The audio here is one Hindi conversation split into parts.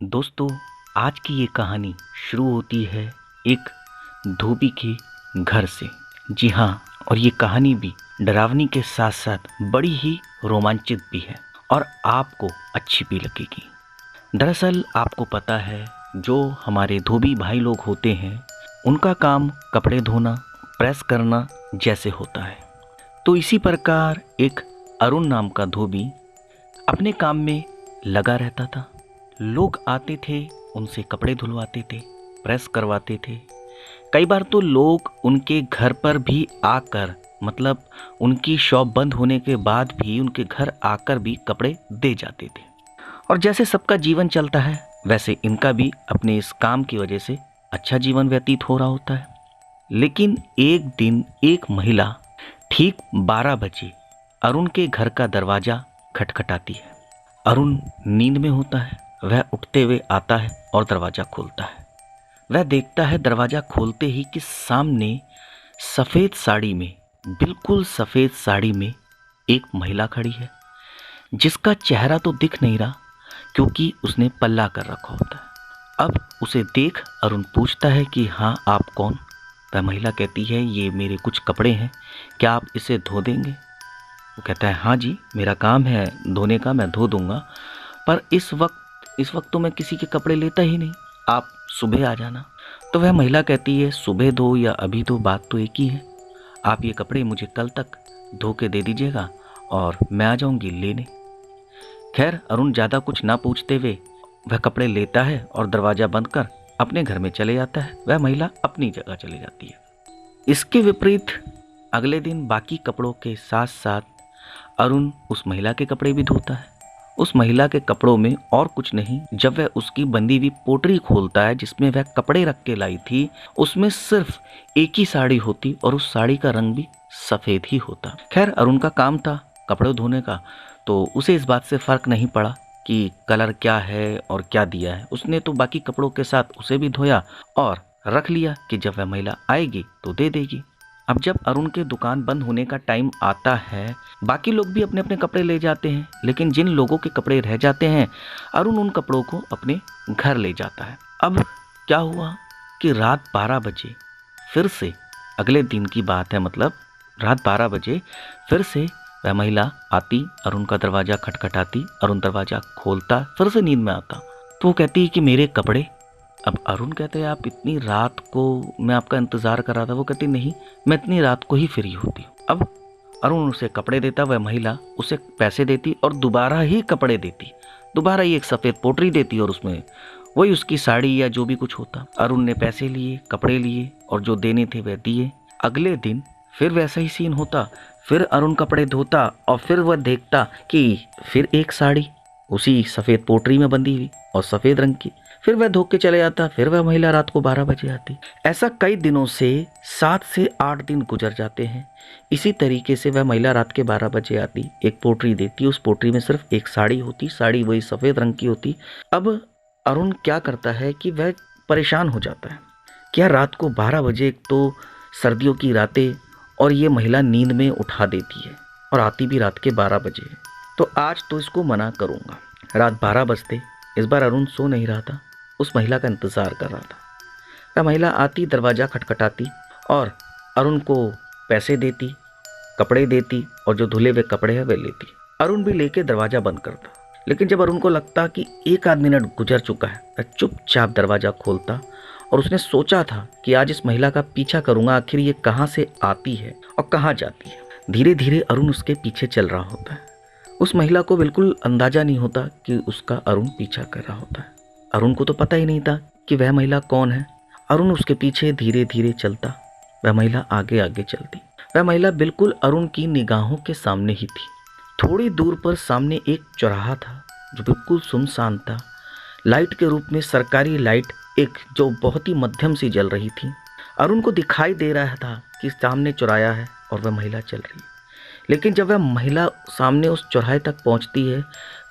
दोस्तों, आज की ये कहानी शुरू होती है एक धोबी के घर से। जी हाँ, और ये कहानी भी डरावनी के साथ साथ बड़ी ही रोमांचित भी है और आपको अच्छी भी लगेगी। दरअसल आपको पता है, जो हमारे धोबी भाई लोग होते हैं उनका काम कपड़े धोना, प्रेस करना जैसे होता है। तो इसी प्रकार एक अरुण नाम का धोबी अपने काम में लगा रहता था। लोग आते थे, उनसे कपड़े धुलवाते थे, प्रेस करवाते थे। कई बार तो लोग उनके घर पर भी आकर, मतलब उनकी शॉप बंद होने के बाद भी उनके घर आकर भी कपड़े दे जाते थे। और जैसे सबका जीवन चलता है, वैसे इनका भी अपने इस काम की वजह से अच्छा जीवन व्यतीत हो रहा होता है। लेकिन एक दिन एक महिला ठीक 12 बजे अरुण के घर का दरवाज़ा खटखटाती है। अरुण नींद में होता है। वह उठते हुए आता है और दरवाज़ा खोलता है। वह देखता है दरवाज़ा खोलते ही कि सामने सफ़ेद साड़ी में, बिल्कुल सफ़ेद साड़ी में एक महिला खड़ी है, जिसका चेहरा तो दिख नहीं रहा क्योंकि उसने पल्ला कर रखा होता है। अब उसे देख अरुण पूछता है कि हाँ, आप कौन? वह महिला कहती है, ये मेरे कुछ कपड़े हैं, क्या आप इसे धो देंगे? वो कहता है, हाँ जी, मेरा काम है धोने का, मैं धो दूंगा, पर इस वक्त तो मैं किसी के कपड़े लेता ही नहीं, आप सुबह आ जाना। तो वह महिला कहती है, सुबह दो या अभी दो, बात तो एक ही है। आप ये कपड़े मुझे कल तक धो के दे दीजिएगा और मैं आ जाऊंगी लेने। खैर, अरुण ज़्यादा कुछ ना पूछते हुए वह कपड़े लेता है और दरवाज़ा बंद कर अपने घर में चले जाता है। वह महिला अपनी जगह चली जाती है। इसके विपरीत अगले दिन बाकी कपड़ों के साथ साथ अरुण उस महिला के कपड़े भी धोता है। उस महिला के कपड़ों में और कुछ नहीं, जब वह उसकी बंधी हुई पोटरी खोलता है जिसमें वह कपड़े रख के लाई थी, उसमें सिर्फ एक ही साड़ी होती और उस साड़ी का रंग भी सफ़ेद ही होता। खैर, अरुण का काम था कपड़े धोने का, तो उसे इस बात से फ़र्क नहीं पड़ा कि कलर क्या है और क्या दिया है। उसने तो बाकी कपड़ों के साथ उसे भी धोया और रख लिया कि जब वह महिला आएगी तो दे देगी। अब जब अरुण के दुकान बंद होने का टाइम आता है, बाकी लोग भी अपने अपने कपड़े ले जाते हैं, लेकिन जिन लोगों के कपड़े रह जाते हैं, अरुण उन कपड़ों को अपने घर ले जाता है। अब क्या हुआ कि रात 12 बजे फिर से, अगले दिन की बात है, मतलब रात 12 बजे फिर से वह महिला आती, अरुण का दरवाज़ा खटखटाती, अरुण दरवाज़ा खोलता, फिर से नींद में आता। तो वो कहती है कि मेरे कपड़े। अब अरुण कहते हैं, आप इतनी रात को, मैं आपका इंतज़ार कर रहा था। वो कहती, नहीं, मैं इतनी रात को ही फ्री होती हूँ। अब अरुण उसे कपड़े देता, वह महिला उसे पैसे देती और दोबारा ही कपड़े देती, दोबारा ही एक सफ़ेद पोटली देती और उसमें वही उसकी साड़ी या जो भी कुछ होता। अरुण ने पैसे लिए, कपड़े लिए और जो देने थे वह दिए। अगले दिन फिर वैसा ही सीन होता। फिर अरुण कपड़े धोता और फिर वह देखता कि फिर एक साड़ी उसी सफ़ेद पोटली में बंधी हुई और सफ़ेद रंग की। फिर वह धो के चले जाता। फिर वह महिला रात को 12 बजे आती। ऐसा कई दिनों से 7 से 8 दिन गुजर जाते हैं। इसी तरीके से वह महिला रात के 12 बजे आती, एक पोटली देती, उस पोटली में सिर्फ एक साड़ी होती, साड़ी वही सफ़ेद रंग की होती। अब अरुण क्या करता है कि वह परेशान हो जाता है। क्या रात को 12 बजे, एक तो सर्दियों की रातें, और ये महिला नींद में उठा देती है और आती भी रात के 12 बजे है, तो आज तो इसको मना करूँगा। रात 12 बजते इस बार अरुण सो नहीं रहा था, उस महिला का इंतज़ार कर रहा था। वह महिला आती, दरवाज़ा खटखटाती और अरुण को पैसे देती, कपड़े देती और जो धुले हुए कपड़े हैं वे लेती। अरुण भी लेके दरवाज़ा बंद करता। लेकिन जब अरुण को लगता कि एक आध मिनट गुजर चुका है, वह चुपचाप दरवाज़ा खोलता और उसने सोचा था कि आज इस महिला का पीछा करूँगा, आखिर ये कहाँ से आती है और कहाँ जाती है। धीरे धीरे अरुण उसके पीछे चल रहा होता है। उस महिला को बिल्कुल अंदाज़ा नहीं होता कि उसका अरुण पीछा कर रहा होता है। अरुण को तो पता ही नहीं था कि वह महिला कौन है। अरुण उसके पीछे धीरे धीरे चलता, वह महिला आगे आगे चलती। वह महिला बिल्कुल अरुण की निगाहों के सामने ही थी। थोड़ी दूर पर सामने एक चौराहा था जो बिल्कुल सुनसान था। लाइट के रूप में सरकारी लाइट एक जो बहुत ही मध्यम सी जल रही थी। अरुण को दिखाई दे रहा था कि सामने चौराहा है और वह महिला चल रही है। लेकिन जब वह महिला सामने उस चौराहे तक पहुंचती है,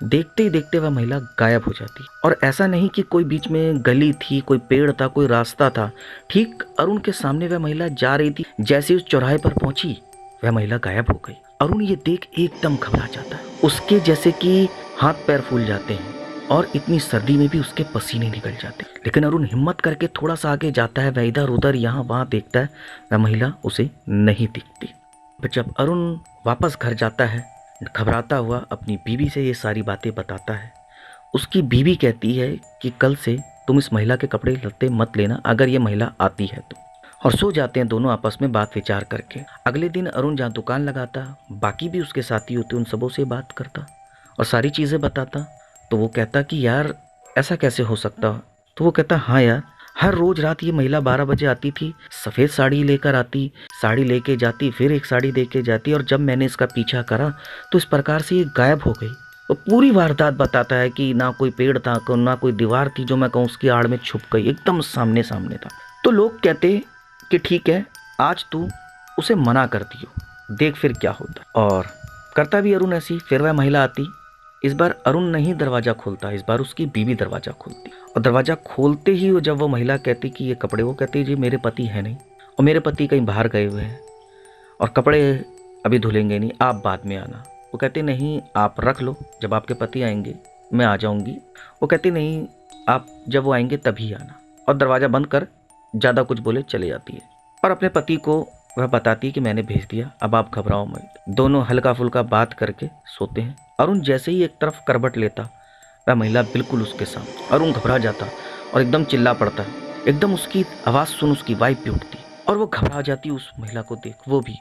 देखते ही देखते वह महिला गायब हो जाती। और ऐसा नहीं कि कोई बीच में गली थी, कोई पेड़ था, कोई रास्ता था। ठीक अरुण के सामने वह महिला जा रही थी। जैसे उस चौराहे पर पहुंची, वह महिला गायब हो गई। अरुण ये देख एकदम घबरा जाता है। उसके जैसे कि हाथ पैर फूल जाते हैं। और इतनी सर्दी में भी उसके पसीने निकल जाते। लेकिन अरुण हिम्मत करके थोड़ा सा आगे जाता है, वह इधर उधर यहाँ वहाँ देखता है, वह महिला उसे नहीं दिखती। जब अरुण वापस घर जाता है, घबराता हुआ अपनी बीवी से ये सारी बातें बताता है। उसकी बीवी कहती है कि कल से तुम इस महिला के कपड़े लत्ते मत लेना अगर ये महिला आती है तो। और सो जाते हैं दोनों आपस में बात विचार करके। अगले दिन अरुण जहाँ दुकान लगाता, बाकी भी उसके साथी होते, उन सबों से बात करता और सारी चीज़ें बताता। तो वो कहता कि यार ऐसा कैसे हो सकता। तो वो कहता हाँ यार, हर रोज रात ये महिला 12 बजे आती थी, सफ़ेद साड़ी लेकर आती, साड़ी लेके जाती, फिर एक साड़ी लेके जाती, और जब मैंने इसका पीछा करा तो इस प्रकार से ये गायब हो गई। वो पूरी वारदात बताता है कि ना कोई पेड़ था, ना कोई दीवार थी जो मैं कहूँ उसकी आड़ में छुप गई, एकदम सामने सामने था। तो लोग कहते कि ठीक है, आज तू उसे मना कर दियो, देख फिर क्या होता। और करता भी अरुण ऐसी। फिर वह महिला आती। इस बार अरुण नहीं दरवाज़ा खोलता, इस बार उसकी बीवी दरवाज़ा खोलती। और दरवाज़ा खोलते ही जब वो महिला कहती कि ये कपड़े, वो कहती जी मेरे पति हैं नहीं, और मेरे पति कहीं बाहर गए हुए हैं, और कपड़े अभी धुलेंगे नहीं, आप बाद में आना। वो कहते नहीं, आप रख लो, जब आपके पति आएंगे मैं आ जाऊंगी। वो कहती नहीं, आप जब वो आएंगे तभी आना। और दरवाज़ा बंद कर ज़्यादा कुछ बोले चले जाती है। और अपने पति को वह बताती है कि मैंने भेज दिया, अब आप घबराओ मत। दोनों हल्का फुल्का बात करके सोते हैं। अरुण जैसे ही एक तरफ करवट लेता, वह महिला बिल्कुल उसके सामने। अरुण घबरा जाता और एकदम चिल्ला पड़ता। एकदम उसकी आवाज़ सुन उसकी वाइफ भी उठती और वो घबरा जाती उस महिला को देख, वो भी।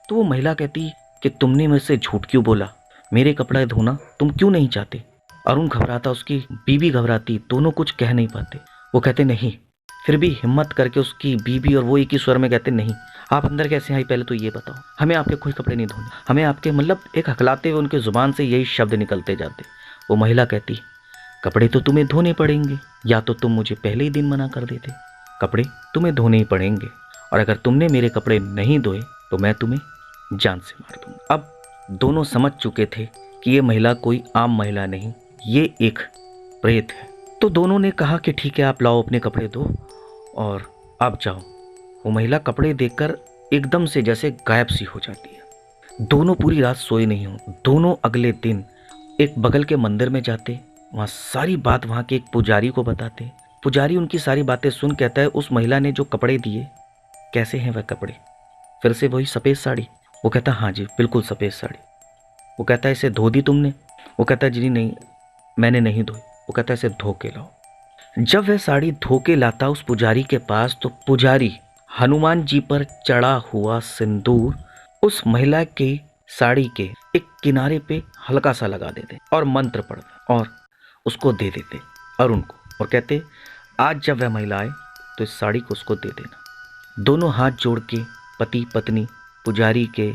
तो वो महिला कहती कि तुमने मुझसे झूठ क्यों बोला, मेरे कपड़े धोना तुम क्यों नहीं चाहते। अरुण घबराता, उसकी बीवी घबराती, दोनों कुछ कह नहीं पाते। वो कहते नहीं। फिर भी हिम्मत करके उसकी बीवी और वो एक ही स्वर में कहते नहीं, आप अंदर कैसे आई, पहले तो ये बताओ, हमें आपके कोई कपड़े नहीं धोने, हमें आपके, मतलब एक हकलाते हुए उनके ज़ुबान से यही शब्द निकलते जाते। वो महिला कहती कपड़े तो तुम्हें धोने पड़ेंगे, या तो तुम मुझे पहले ही दिन मना कर देते, कपड़े तुम्हें धोने ही पड़ेंगे, और अगर तुमने मेरे कपड़े नहीं धोए तो मैं तुम्हें जान से मार दूंगा। अब दोनों समझ चुके थे कि ये महिला कोई आम महिला नहीं, ये एक प्रेत है। तो दोनों ने कहा कि ठीक है, आप लाओ अपने कपड़े धो और आप जाओ। वो महिला कपड़े देखकर एकदम से जैसे गायब सी हो जाती है। दोनों पूरी रात सोए नहीं हो। दोनों अगले दिन एक बगल के मंदिर में जाते, वहाँ सारी बात वहाँ के एक पुजारी को बताते। पुजारी उनकी सारी बातें सुन कहता है उस महिला ने जो कपड़े दिए, कैसे हैं वह कपड़े, फिर से वही सफ़ेद साड़ी। वो कहता हाँ जी बिल्कुल सफ़ेद साड़ी। वो कहता है इसे धो दी तुमने। वो कहता है जी नहीं, मैंने नहीं धोई। वो कहता है इसे धो के लाओ। जब वह साड़ी धो के लाता उस पुजारी के पास, तो पुजारी हनुमान जी पर चढ़ा हुआ सिंदूर उस महिला के साड़ी के एक किनारे पे हल्का सा लगा देते और मंत्र पढ़ते और उसको दे देते अरुण को, और कहते आज जब वह महिला आए तो इस साड़ी को उसको दे देना। दोनों हाथ जोड़ के पति पत्नी पुजारी के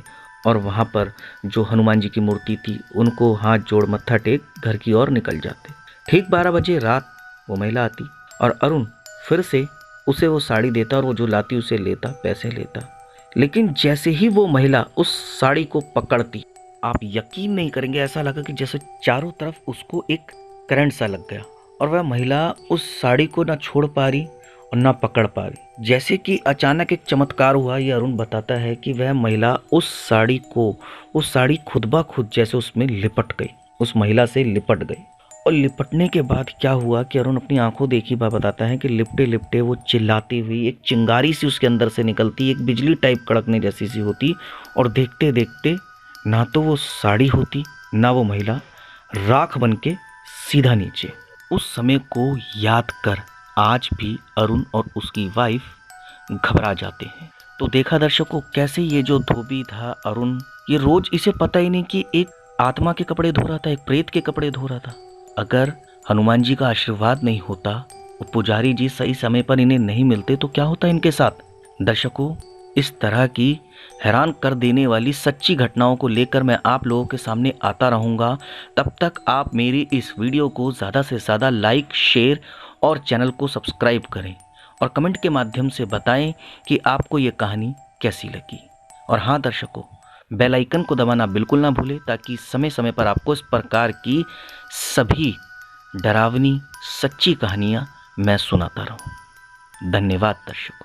और वहाँ पर जो हनुमान जी की मूर्ति थी उनको हाथ जोड़ मत्था टेक घर की ओर निकल जाते। ठीक 12 बजे रात वो महिला आती और अरुण फिर से उसे वो साड़ी देता और वो जो लाती उसे लेता, पैसे लेता। लेकिन जैसे ही वो महिला उस साड़ी को पकड़ती, आप यकीन नहीं करेंगे, ऐसा लगा कि जैसे चारों तरफ उसको एक करंट सा लग गया और वह महिला उस साड़ी को ना छोड़ पा रही और ना पकड़ पा रही। जैसे कि अचानक एक चमत्कार हुआ। ये अरुण बताता है कि वह महिला उस साड़ी खुद ब खुद जैसे उसमें लिपट गई, उस महिला से लिपट गई। और लिपटने के बाद क्या हुआ कि अरुण अपनी आंखों देखी बात बताता है कि लिपटे लिपटे वो चिल्लाती हुई एक चिंगारी सी उसके अंदर से निकलती, एक बिजली टाइप कड़कने जैसी सी होती, और देखते देखते ना तो वो साड़ी होती ना वो महिला, राख बन के सीधा नीचे। उस समय को याद कर आज भी अरुण और उसकी वाइफ घबरा जाते हैं। तो देखा दर्शकों कैसे ये जो धोबी था अरुण, ये रोज इसे पता ही नहीं कि एक आत्मा के कपड़े धो रहा था, एक प्रेत के कपड़े धो रहा था। अगर हनुमान जी का आशीर्वाद नहीं होता, वो पुजारी जी सही समय पर इन्हें नहीं मिलते, तो क्या होता इनके साथ। दर्शकों इस तरह की हैरान कर देने वाली सच्ची घटनाओं को लेकर मैं आप लोगों के सामने आता रहूँगा। तब तक आप मेरी इस वीडियो को ज़्यादा से ज़्यादा लाइक, शेयर और चैनल को सब्सक्राइब करें और कमेंट के माध्यम से बताएं कि आपको ये कहानी कैसी लगी। और हाँ दर्शकों, बेल आइकन को दबाना बिल्कुल ना भूलें ताकि समय समय पर आपको इस प्रकार की सभी डरावनी सच्ची कहानियाँ मैं सुनाता रहूँ। धन्यवाद दर्शकों।